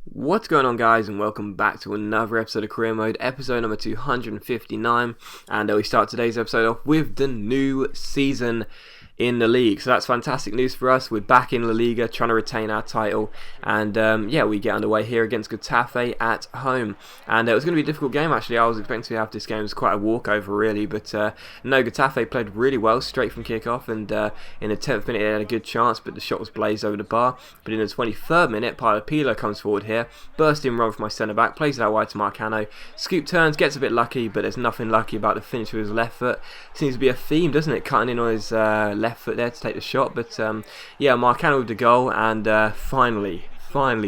What's going on, guys, and welcome back to another episode of Career Mode, episode number 259, and we start today's episode off with the new season in the league. So that's fantastic news for us. We're back in La Liga, trying to retain our title, and yeah, we get underway here against Getafe at home, and it was going to be a difficult game actually. I was expecting to have this game as quite a walkover really, but no, Getafe played really well straight from kick-off, and in the 10th minute they had a good chance, but the shot was blazed over the bar. But in the 23rd minute, Pilo comes forward here, bursting run from my centre-back, plays it out wide to Marcano, scoop turns, gets a bit lucky, but there's nothing lucky about the finish with his left foot. Seems to be a theme, doesn't it, cutting in on his left foot there to take the shot. But yeah, Marcano with the goal, and finally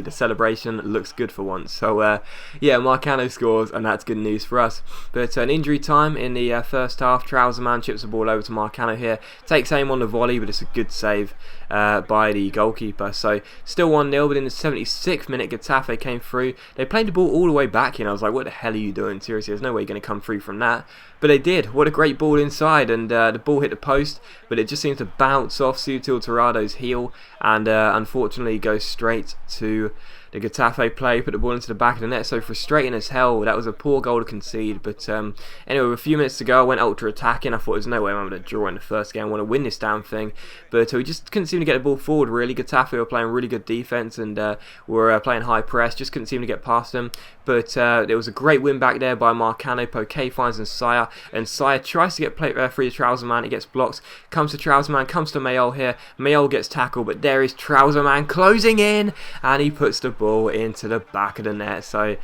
the celebration looks good for once. So yeah, Marcano scores, and that's good news for us. But an injury time in the first half. Trouser man chips the ball over to Marcano here, takes aim on the volley, but it's a good save by the goalkeeper. So still 1-0, but in the 76th minute Getafe came through. They played the ball all the way back, and I was like, what the hell are you doing? Seriously, there's no way you're going to come through from that. But they did. What a great ball inside, and the ball hit the post, but it just seems to bounce off Sutil Torrado's heel, and unfortunately goes straight to the Getafe play, put the ball into the back of the net. So frustrating as hell. That was a poor goal to concede. But anyway, with a few minutes to go, I went ultra attacking. I thought there's no way I'm going to draw in the first game. I want to win this damn thing. But we just couldn't seem to get the ball forward really. Getafe were playing really good defence, and were playing high press. Just couldn't seem to get past them. But there was a great win back there by Marcano. Poke finds Nsaya, and Nsaya tries to get free to Trouser man. It gets blocked. Comes to Trouser man. Comes to Mayol here. Mayol gets tackled, but there is Trouser man closing in, and he puts the ball into the back of the net. So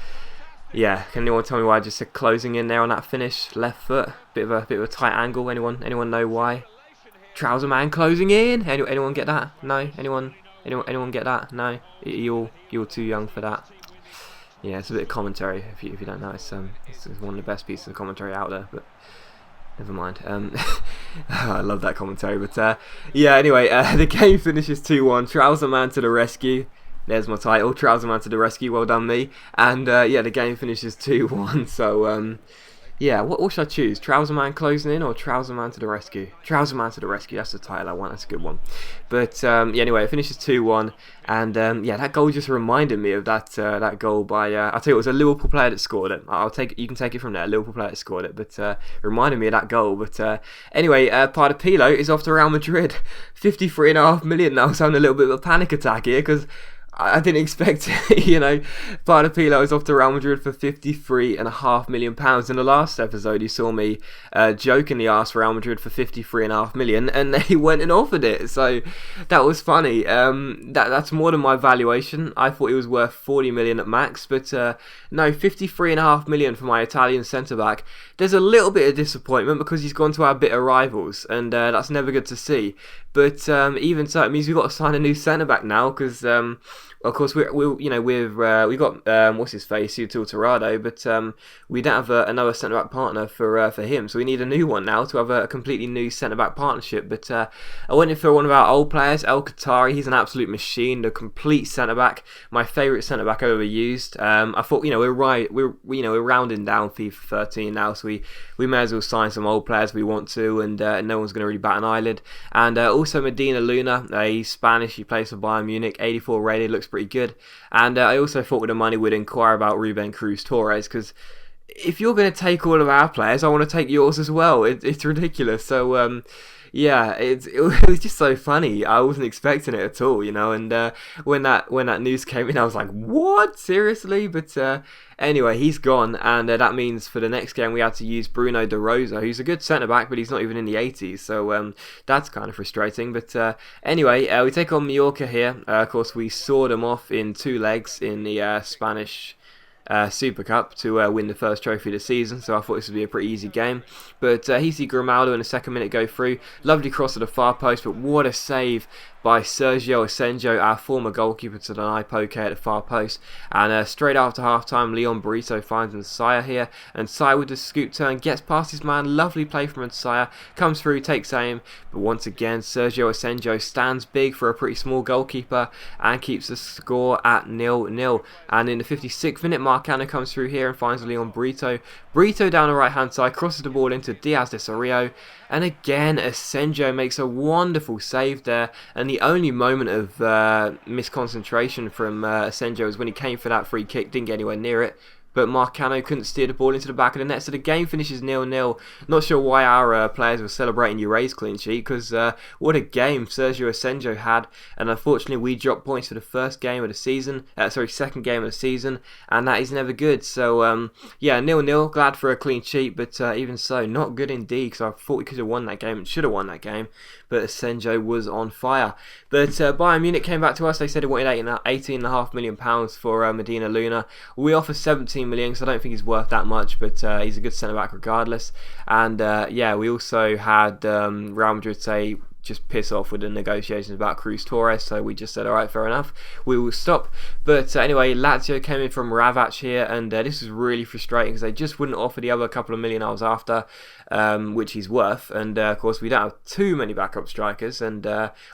yeah, can anyone tell me why I just said closing in there on that finish? Left foot, bit of a tight angle. Anyone know why? Trouser man closing in. Anyone get that? No. Anyone get that? No. You're too young for that. Yeah, it's a bit of commentary if you don't know. It's one of the best pieces of commentary out there, but never mind. I love that commentary. But yeah, anyway, the game finishes 2-1. Trouser man to the rescue. There's my title, Trouser man to the rescue. Well done me. And yeah, the game finishes 2-1. So yeah, what should I choose? Trouser man closing in or Trouser man to the rescue? Trouser man to the rescue. That's the title I want. That's a good one. But yeah, anyway, it finishes 2-1. And yeah, that goal just reminded me of that goal by I'll tell you, it was a Liverpool player that scored it. You can take it from there. A Liverpool player that scored it, but reminded me of that goal. But anyway, Pilo is off to Real Madrid. 53.5 million now. So I'm having a little bit of a panic attack here because I didn't expect it, you know. Pilo is off to Real Madrid for £53.5 million. In the last episode, you saw me jokingly ask Real Madrid for £53.5 million, and they went and offered it. So that was funny. That's more than my valuation. I thought he was worth 40 million at max, but no, £53.5 million for my Italian centre back. There's a little bit of disappointment because he's gone to our bitter rivals, and that's never good to see. But even so, it means we've got to sign a new centre back now because. Of course, we got what's his face, Sutil Torrado, but we don't have another centre back partner for him, so we need a new one now to have a completely new centre back partnership. But I went in for one of our old players, El Qatari. He's an absolute machine, the complete centre back, my favourite centre back I've ever used. I thought we're rounding down FIFA 13 now, so we may as well sign some old players if we want to, and no one's going to really bat an eyelid. And also Medina Luna, he's Spanish, he plays for Bayern Munich, 84 rated, looks pretty good. And I also thought with the money we'd inquire about Ruben Cruz Torres, because if you're going to take all of our players, I want to take yours as well. It's ridiculous. So yeah, it was just so funny. I wasn't expecting it at all, you know. And when that news came in, I was like, what? Seriously? But anyway, he's gone, and that means for the next game we had to use Bruno De Rosa, who's a good centre back, but he's not even in the 80s. So that's kind of frustrating. But anyway, we take on Mallorca here. Of course, we saw them off in 2 legs in the Spanish Super Cup to win the first trophy of the season, so I thought this would be a pretty easy game. But he see Grimaldo in the second minute go through, lovely cross to the far post, but what a save by Sergio Asenjo, our former goalkeeper, to deny poke at the far post. And straight after half-time, Leon Brito finds Nsaya here, and Nsaya with the scoop turn gets past his man. Lovely play from Nsaya, comes through, takes aim, but once again Sergio Asenjo stands big for a pretty small goalkeeper and keeps the score at 0-0. And in the 56th minute, Marcano comes through here and finds Leon Brito. Brito down the right hand side, crosses the ball into Diaz de Sorio, and again Asenjo makes a wonderful save there, and the the only moment of misconcentration from Asenjo was when he came for that free kick, didn't get anywhere near it. But Marcano couldn't steer the ball into the back of the net, so the game finishes 0-0. Not sure why our players were celebrating Uray's clean sheet, because what a game Sergio Asenjo had, and unfortunately we dropped points for the first game of the season, second game of the season, and that is never good. So yeah, 0-0, glad for a clean sheet, but even so, not good indeed, because I thought we could have won that game, and should have won that game, but Asenjo was on fire. But Bayern Munich came back to us. They said they wanted £18.5 million for Medina Luna. We offer 17 million, so I don't think he's worth that much, but he's a good centre back regardless. And yeah, we also had Real Madrid say just piss off with the negotiations about Trouser, so we just said, alright, fair enough, we will stop. But anyway, Lazio came in from Ravac here, and this was really frustrating because they just wouldn't offer the other couple of million I was after, which he's worth. And of course we don't have too many backup strikers, and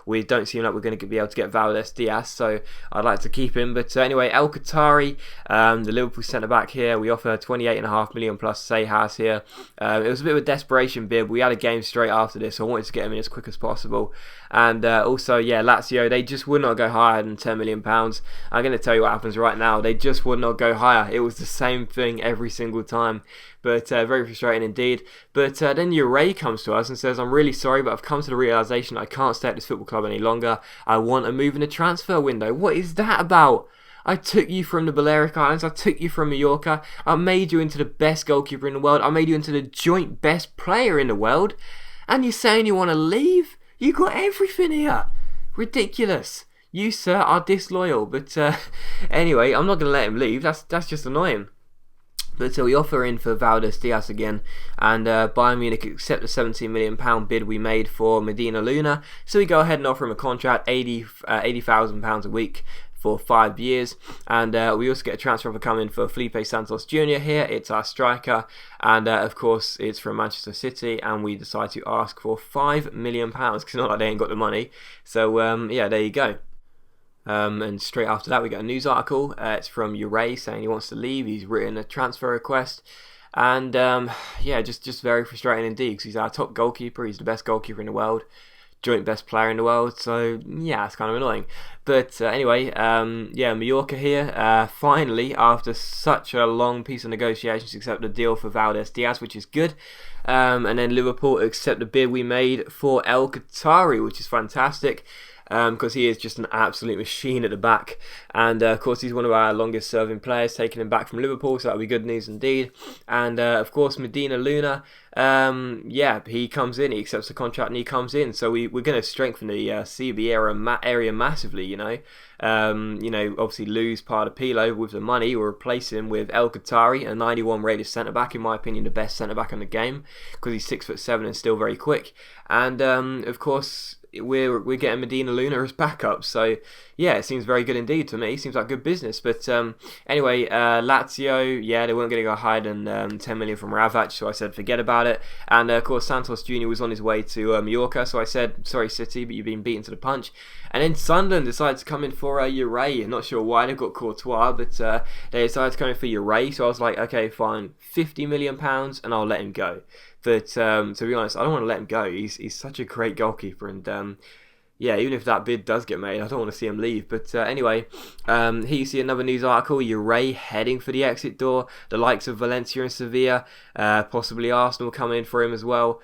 we don't seem like we're going to be able to get Valdez Diaz, so I'd like to keep him. But anyway, El Qatari, the Liverpool centre back here, we offer 28.5 million plus Seijas here. It was a bit of a desperation bid. We had a game straight after this, so I wanted to get him in as quick as possible. And also, yeah, Lazio, they just would not go higher than £10 million. I'm going to tell you what happens right now. They just would not go higher. It was the same thing every single time. But very frustrating indeed. But then Uray comes to us and says, I'm really sorry, but I've come to the realisation I can't stay at this football club any longer. I want a move in the transfer window. What is that about? I took you from the Balearic Islands, I took you from Mallorca, I made you into the best goalkeeper in the world, I made you into the joint best player in the world, and you're saying you want to leave? You got everything here. Ridiculous. You, sir, are disloyal. But anyway, I'm not going to let him leave. That's just annoying. But we offer in for Valdez Diaz again, and Bayern Munich accept the £17 million bid we made for Medina Luna. So we go ahead and offer him a contract, £80,000 a week for 5 years, and we also get a transfer offer coming for Felipe Santos Jr. here. It's our striker, and of course it's from Manchester City, and we decide to ask for £5 million because it's not like they ain't got the money. So yeah, there you go. And straight after that we get a news article. It's from Uray saying he wants to leave. He's written a transfer request, and yeah, just very frustrating indeed because he's our top goalkeeper. He's the best goalkeeper in the world, joint best player in the world, so yeah, it's kind of annoying. But anyway, yeah, Mallorca here, finally, after such a long piece of negotiations, accept the deal for Valdez Diaz, which is good. And then Liverpool accept the bid we made for El Qatari, which is fantastic. Because he is just an absolute machine at the back, and of course he's one of our longest serving players, taking him back from Liverpool, so that'll be good news indeed. And of course Medina Luna, yeah, he comes in, he accepts the contract and he comes in, so we're going to strengthen the CB area massively, you know. Obviously lose part of Pilo with the money, we'll replace him with El Qatari, a 91 rated centre back, in my opinion the best centre back in the game, because he's 6'7" and still very quick. And of course we're getting Medina Luna as backup, so yeah, it seems very good indeed to me. Seems like good business. But anyway, Lazio, yeah, they weren't going to go higher than 10 million from Ravac, so I said forget about it. And of course Santos Jr. was on his way to Mallorca, so I said sorry City, but you've been beaten to the punch. And then Sunderland decided to come in for Uray. I'm not sure why, they've got Courtois, but they decided to come in for Uray, so I was like, okay, fine, £50 million and I'll let him go. But to be honest, I don't want to let him go. He's such a great goalkeeper, and yeah, even if that bid does get made, I don't want to see him leave. But anyway, here you see another news article. Uray heading for the exit door. The likes of Valencia and Sevilla, possibly Arsenal coming in for him as well.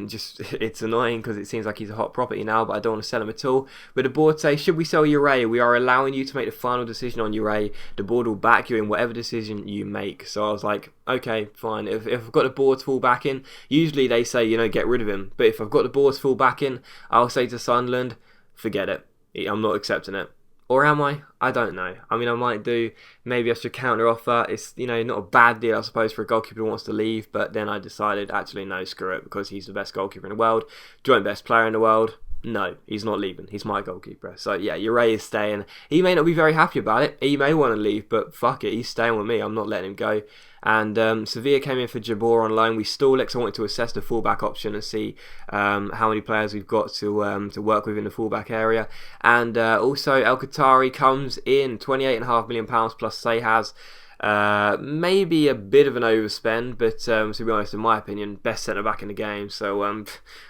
Just it's annoying because it seems like he's a hot property now, but I don't want to sell him at all. But the board say, should we sell Uray? We are allowing you to make the final decision on Uray. The board will back you in whatever decision you make. So I was like, okay, fine. If I've got the board's full back in, usually they say, get rid of him. But if I've got the board's full back in, I'll say to Sunderland, forget it. I'm not accepting it. Or am I? I don't know. I mean, I might do. Maybe I should counter offer. It's, not a bad deal, I suppose, for a goalkeeper who wants to leave. But then I decided, actually, no, screw it, because he's the best goalkeeper in the world, joint best player in the world. No, he's not leaving. He's my goalkeeper. So yeah, Uray is staying. He may not be very happy about it. He may want to leave, but fuck it, he's staying with me. I'm not letting him go. And Sevilla came in for Jabor on loan. We stalled it because I wanted to assess the fullback option and see how many players we've got to work with in the fullback area. And also El Qatari comes in, £28.5 million plus Seijas. Maybe a bit of an overspend, but to be honest, in my opinion, best centre back in the game. So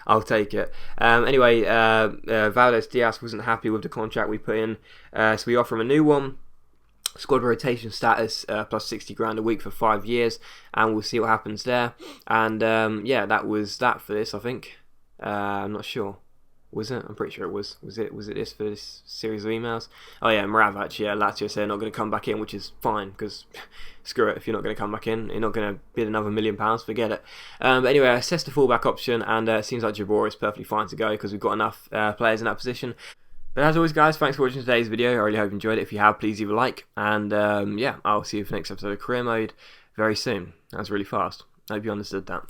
I'll take it. Anyway, Valdez Diaz wasn't happy with the contract we put in, so we offer him a new one. Squad rotation status plus 60 grand a week for 5 years, and we'll see what happens there. And yeah, that was that for this, I think. I'm not sure. Was it? I'm pretty sure it was. Was it this for this series of emails? Oh yeah, Mravac, yeah, Lazio said they're not going to come back in, which is fine, because screw it, if you're not going to come back in, you're not going to bid another £1 million, forget it. But anyway, I assessed the fullback option, and it seems like Jabor is perfectly fine to go, because we've got enough players in that position. But as always, guys, thanks for watching today's video. I really hope you enjoyed it. If you have, please leave a like. And yeah, I'll see you for the next episode of Career Mode very soon. That was really fast. I hope you understood that.